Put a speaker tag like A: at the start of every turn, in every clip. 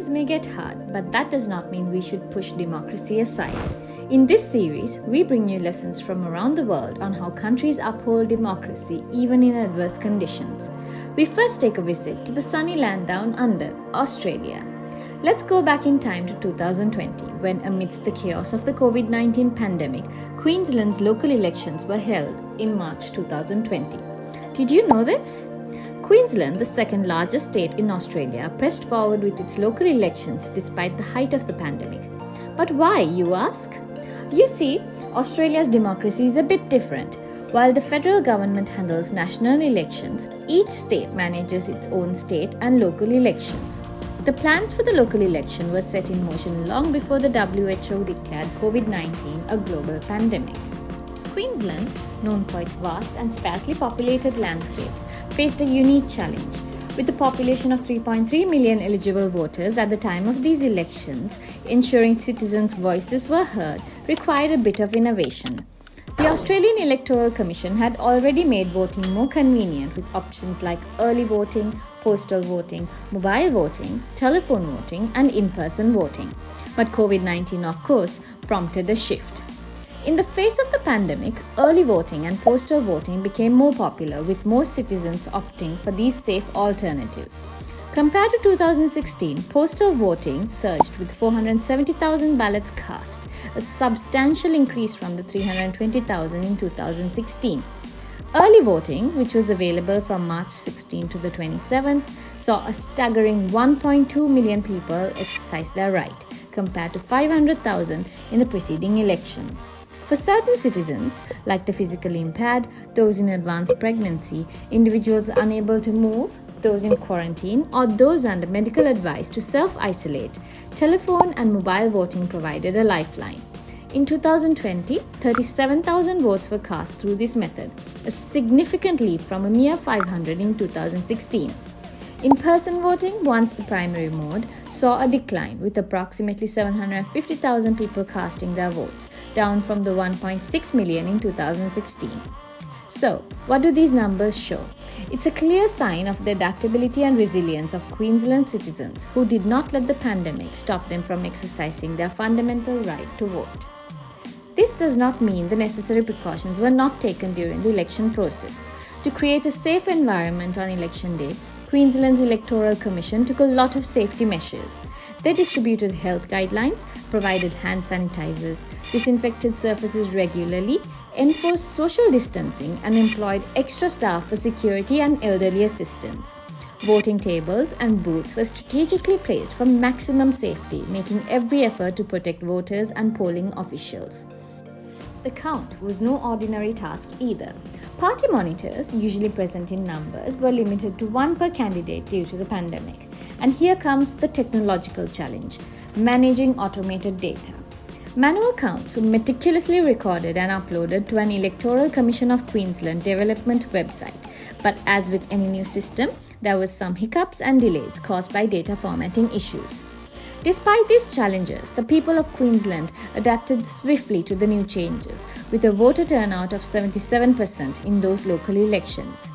A: times may get hard, but that does not mean we should push democracy aside. In this series, we bring you lessons from around the world on how countries uphold democracy even in adverse conditions. We first take a visit to the sunny land down under, Australia. Let's go back in time to 2020, when amidst the chaos of the COVID-19 pandemic, Queensland's local elections were held in March 2020. Did you know this? Queensland, the second largest state in Australia, pressed forward with its local elections despite the height of the pandemic. But why, you ask? You see, Australia's democracy is a bit different. While the federal government handles national elections, each state manages its own state and local elections. The plans for the local election were set in motion long before the WHO declared COVID-19 a global pandemic. Queensland, known for its vast and sparsely populated landscapes, faced a unique challenge. With the population of 3.3 million eligible voters at the time of these elections, ensuring citizens' voices were heard required a bit of innovation. The Australian Electoral Commission had already made voting more convenient with options like early voting, postal voting, mobile voting, telephone voting, and in-person voting. But COVID-19, of course, prompted a shift. In the face of the pandemic, early voting and postal voting became more popular, with more citizens opting for these safe alternatives. Compared to 2016, postal voting surged with 470,000 ballots cast, a substantial increase from the 320,000 in 2016. Early voting, which was available from March 16 to the 27th, saw a staggering 1.2 million people exercise their right, compared to 500,000 in the preceding election. For certain citizens, like the physically impaired, those in advanced pregnancy, individuals unable to move, those in quarantine, or those under medical advice to self-isolate, telephone and mobile voting provided a lifeline. In 2020, 37,000 votes were cast through this method, a significant leap from a mere 500 in 2016. In-person voting, once the primary mode, saw a decline, with approximately 750,000 people casting their votes, down from the 1.6 million in 2016. So, what do these numbers show? It's a clear sign of the adaptability and resilience of Queensland citizens who did not let the pandemic stop them from exercising their fundamental right to vote. This does not mean the necessary precautions were not taken during the election process. To create a safe environment on election day, Queensland's Electoral Commission took a lot of safety measures. They distributed health guidelines, provided hand sanitizers, disinfected surfaces regularly, enforced social distancing, and employed extra staff for security and elderly assistance. Voting tables and booths were strategically placed for maximum safety, making every effort to protect voters and polling officials. The count was no ordinary task either. Party monitors, usually present in numbers, were limited to one per candidate due to the pandemic. And here comes the technological challenge: managing automated data. Manual counts were meticulously recorded and uploaded to an Electoral Commission of Queensland development website. But as with any new system, there was some hiccups and delays caused by data formatting issues. Despite these challenges, the people of Queensland adapted swiftly to the new changes, with a voter turnout of 77% in those local elections.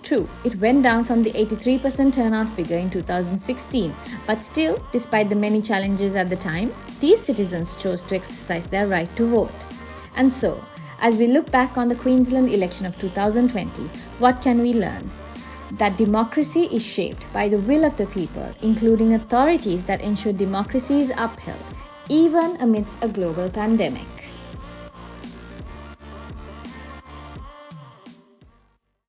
A: True, it went down from the 83% turnout figure in 2016, but still, despite the many challenges at the time, these citizens chose to exercise their right to vote. And so, as we look back on the Queensland election of 2020, what can we learn? That democracy is shaped by the will of the people, including authorities that ensure democracy is upheld, even amidst a global pandemic.